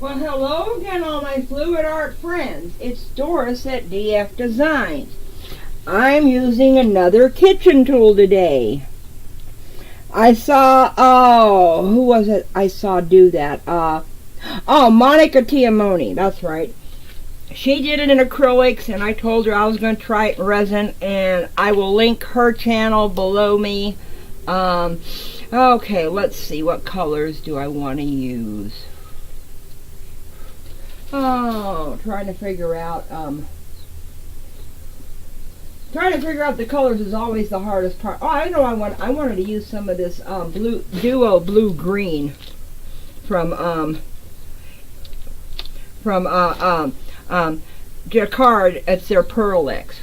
Well, hello again, all my fluid art friends. It's Doris at DF Designs. I'm using another kitchen tool today. I saw, who was it I saw do that? Monica Tiamoni, that's right. She did it in acrylics, and I told her I was going to try it in resin, and I will link her channel below me. Okay, let's see, what colors do I want to use? Oh, trying to figure out the colors is always the hardest part. Oh, I know, I wanted to use some of this duo blue green from Jacquard. It's their Pearl X.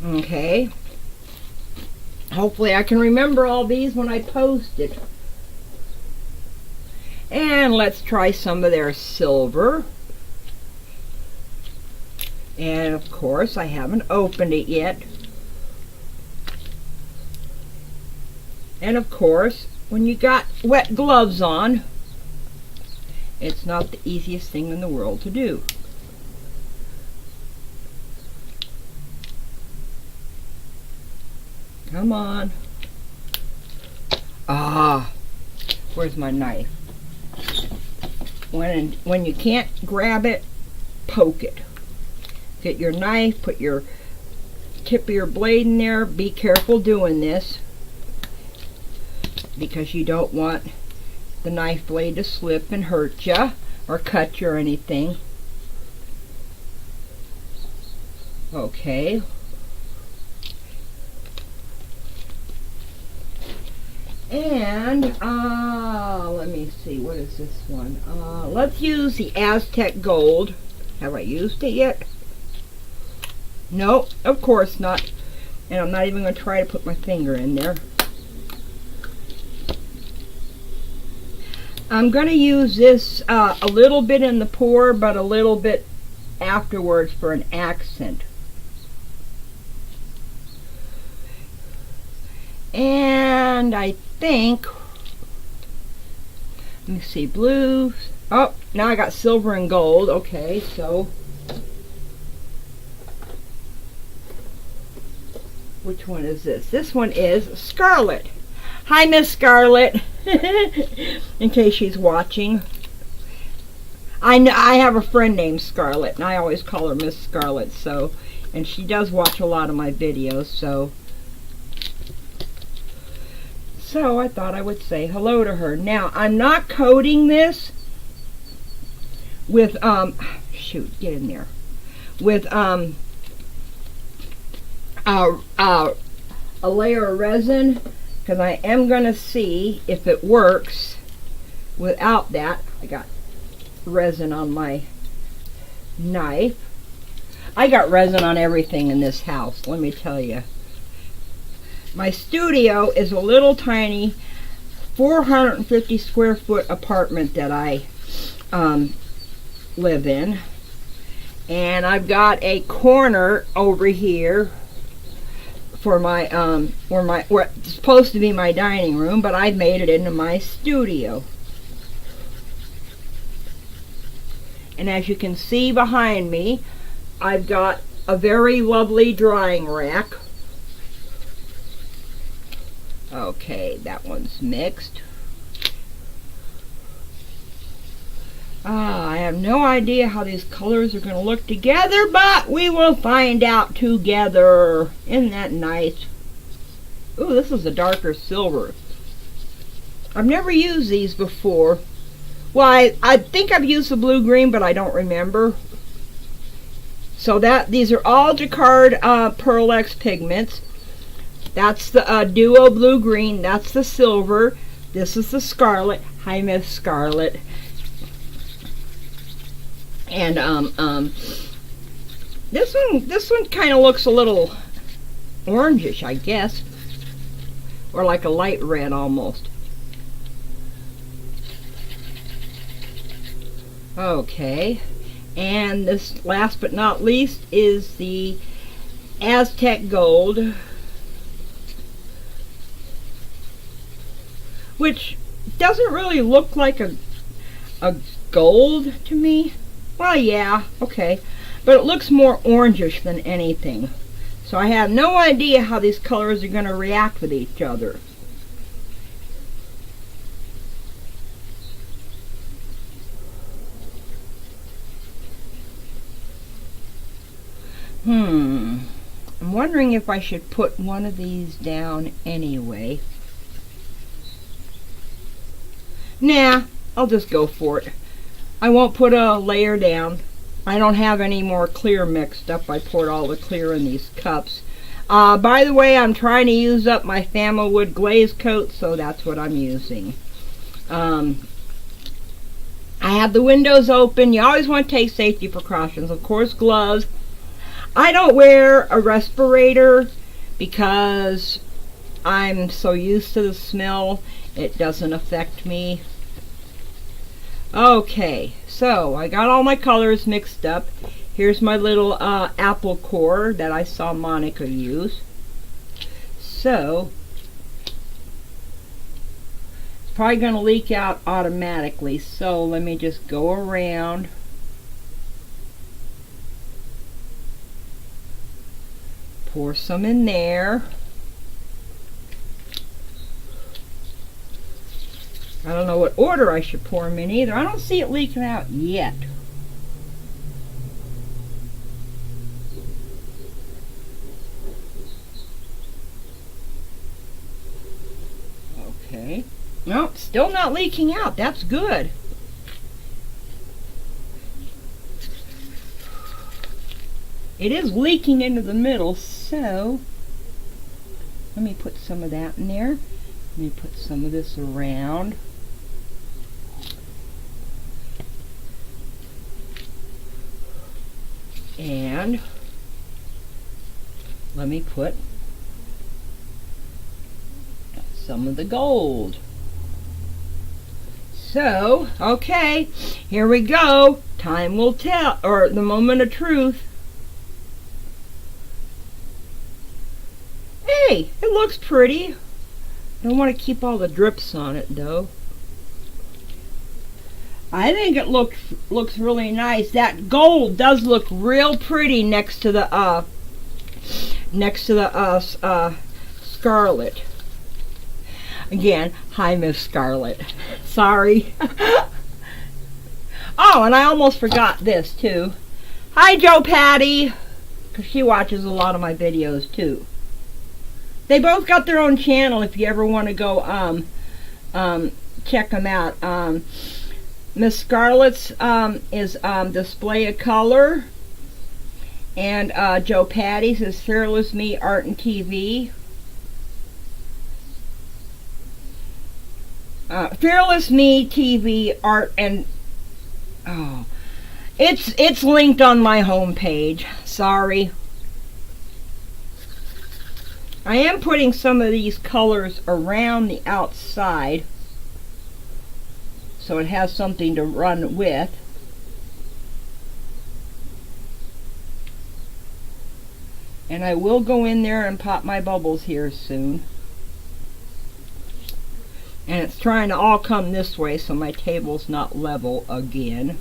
Okay. Hopefully I can remember all these when I post it. And let's try some of their silver. And of course I haven't opened it yet. And of course, when you got wet gloves on, it's not the easiest thing in the world to do. Come on. Where's my knife? When you can't grab it, poke it. Get your knife, put your tip of your blade in there. Be careful doing this, because you don't want the knife blade to slip and hurt you or cut you or anything. Okay. And let me see, what is this one? Let's use the Aztec Gold. Have I used it yet? No, of course not. And I'm not even going to try to put my finger in there. I'm going to use this a little bit in the pour, but a little bit afterwards for an accent. And I think, let me see, blue. Oh, now I got silver and gold. Okay, so which one is this? This one is Scarlett. Hi, Miss Scarlett. In case she's watching. I have a friend named Scarlett, and I always call her Miss Scarlett. So, and she does watch a lot of my videos. So I thought I would say hello to her. Now, I'm not coating this with, shoot, get in there, with a layer of resin, because I am going to see if it works without that. I got resin on my knife. I got resin on everything in this house, let me tell you. My studio is a little tiny 450 square foot apartment that I live in, and I've got a corner over here for my where it's supposed to be my dining room, but I've made it into my studio. And as you can see behind me, I've got a very lovely drying rack. Okay, that one's mixed. I have no idea how these colors are going to look together, but we will find out together. Isn't that nice? Ooh, this is a darker silver. I've never used these before. Well, I think I've used the blue-green, but I don't remember. So these are all Jacquard Pearl X pigments. That's the duo blue-green. That's the silver. This is the Scarlet. Hi, Miss Scarlett. And this one kind of looks a little orangish, I guess, or like a light red almost. Okay, and this last but not least is the Aztec Gold which doesn't really look like a gold to me. Well, yeah, okay, but it looks more orangish than anything. So I have no idea how these colors are going to react with each other. I'm wondering if I should put one of these down anyway. Nah, I'll just go for it. I won't put a layer down. I don't have any more clear mixed up. I poured all the clear in these cups. By the way, I'm trying to use up my Famowood Glaze Coat, so that's what I'm using. I have the windows open. You always want to take safety precautions. Of course, gloves. I don't wear a respirator because I'm so used to the smell, it doesn't affect me. Okay, so I got all my colors mixed up. Here's my little apple core that I saw Monica use. So, it's probably going to leak out automatically, so let me just go around. Pour some in there. I don't know what order I should pour them in either. I don't see it leaking out yet. Okay. Nope, still not leaking out. That's good. It is leaking into the middle, so let me put some of that in there. Let me put some of this around. And let me put some of the gold. So, okay, here we go. Time will tell, or the moment of truth. Hey, it looks pretty. I don't want to keep all the drips on it though. I think it looks really nice. That gold does look real pretty next to the Scarlett. Again, hi Miss Scarlett. Sorry. Oh, and I almost forgot this too. Hi Joe Patty, because she watches a lot of my videos too. They both got their own channel if you ever want to go check them out. Miss Scarlett's is Display of Color, and Joe Patty's is Fearless Me Art and TV. Fearless Me TV Art and it's linked on my home page. Sorry. I am putting some of these colors around the outside so it has something to run with. And I will go in there and pop my bubbles here soon. And it's trying to all come this way so my table's not level again.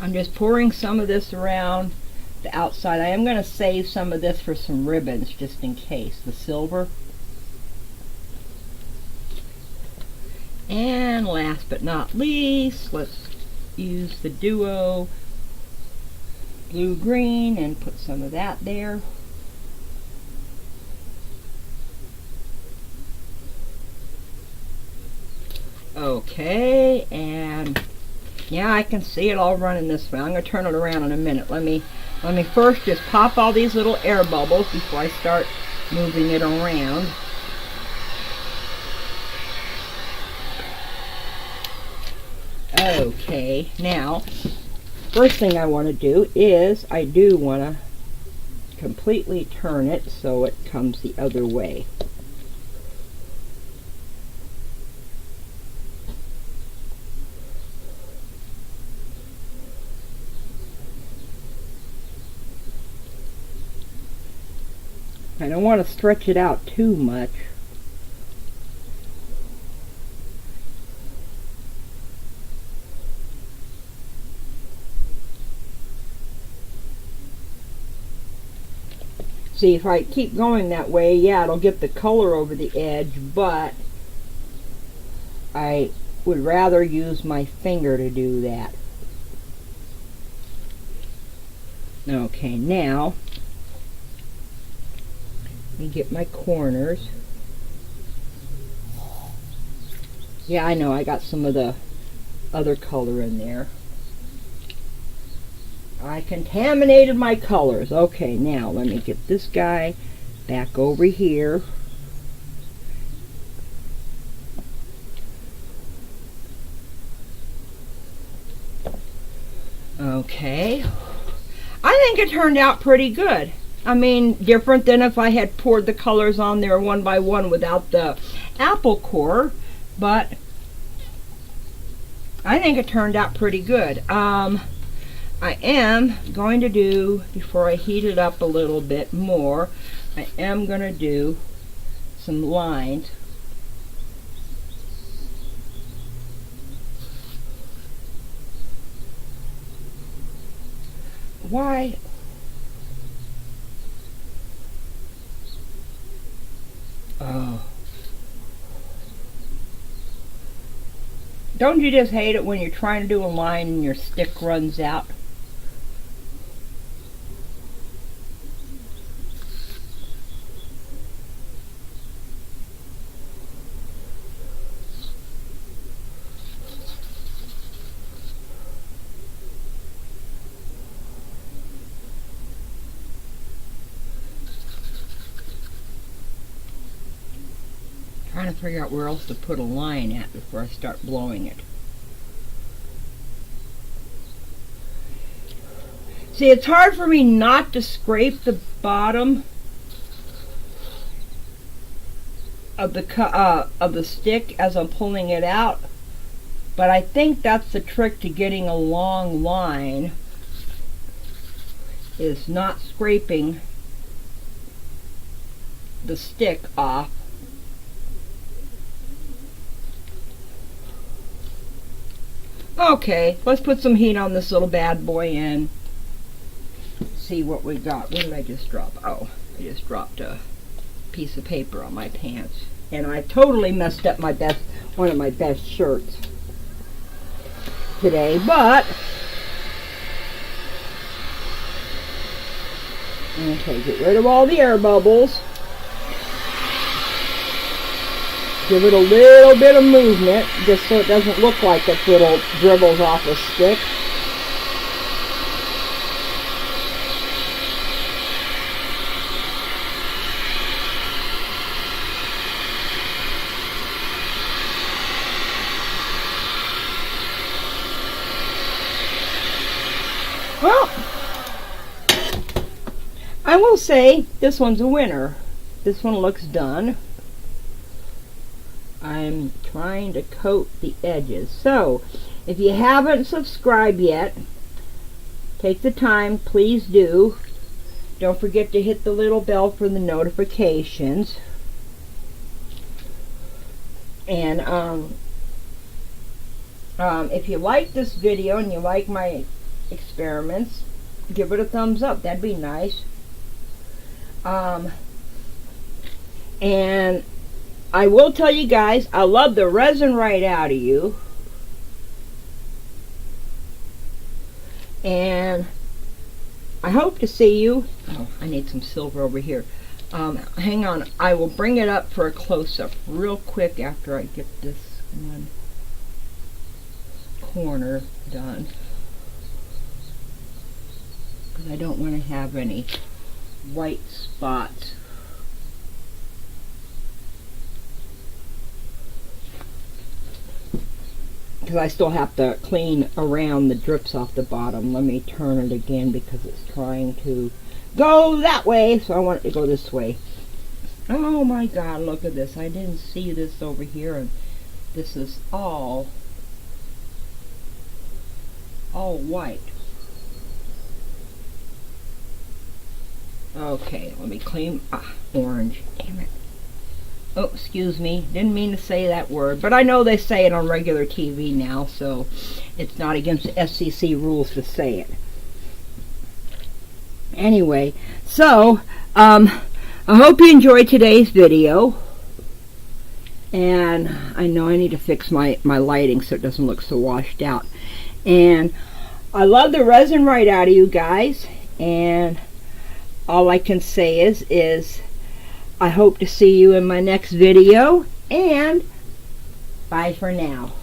I'm just pouring some of this around the outside. I am going to save some of this for some ribbons just in case. The silver. And last but not least, let's use the duo blue-green and put some of that there. Okay, and yeah, I can see it all running this way. I'm going to turn it around in a minute. Let me first just pop all these little air bubbles before I start moving it around. Okay, now, first thing I want to do is I do want to completely turn it so it comes the other way. I don't want to stretch it out too much. See, if I keep going that way, yeah, it'll get the color over the edge, but I would rather use my finger to do that. Okay, now, let me get my corners. Yeah, I know, I got some of the other color in there. I contaminated my colors. Okay, now let me get this guy back over here. Okay. I think it turned out pretty good. I mean, different than if I had poured the colors on there one by one without the apple core, but I think it turned out pretty good. I am going to do, before I heat it up a little bit more, I am going to do some lines. Why? Oh. Don't you just hate it when you're trying to do a line and your stick runs out? Trying to figure out where else to put a line at before I start blowing it. See, it's hard for me not to scrape the bottom of the stick as I'm pulling it out, but I think that's the trick to getting a long line, is not scraping the stick off. Okay, let's put some heat on this little bad boy and see what we got. What did I just drop? Oh, I just dropped a piece of paper on my pants. And I totally messed up one of my best shirts today, but okay, get rid of all the air bubbles. Give it a little bit of movement, just so it doesn't look like it little dribbles off a stick. Well, I will say this one's a winner. This one looks done. I'm trying to coat the edges. So, if you haven't subscribed yet, take the time, please do. Don't forget to hit the little bell for the notifications. And if you like this video and you like my experiments, give it a thumbs up. That'd be nice. And I will tell you guys, I love the resin right out of you. And I hope to see you. Oh, I need some silver over here. Hang on, I will bring it up for a close-up real quick after I get this one corner done, because I don't want to have any white spots. Because I still have to clean around the drips off the bottom. Let me turn it again because it's trying to go that way, so I want it to go this way. Oh my God, look at this. I didn't see this over here, and this is all white. Okay, let me clean. Orange. Damn it. Oh, excuse me. Didn't mean to say that word, but I know they say it on regular TV now, so it's not against the SEC rules to say it. Anyway, so I hope you enjoyed today's video. And I know I need to fix my lighting so it doesn't look so washed out. And I love the resin right out of you guys. And all I can say is I hope to see you in my next video. And bye for now.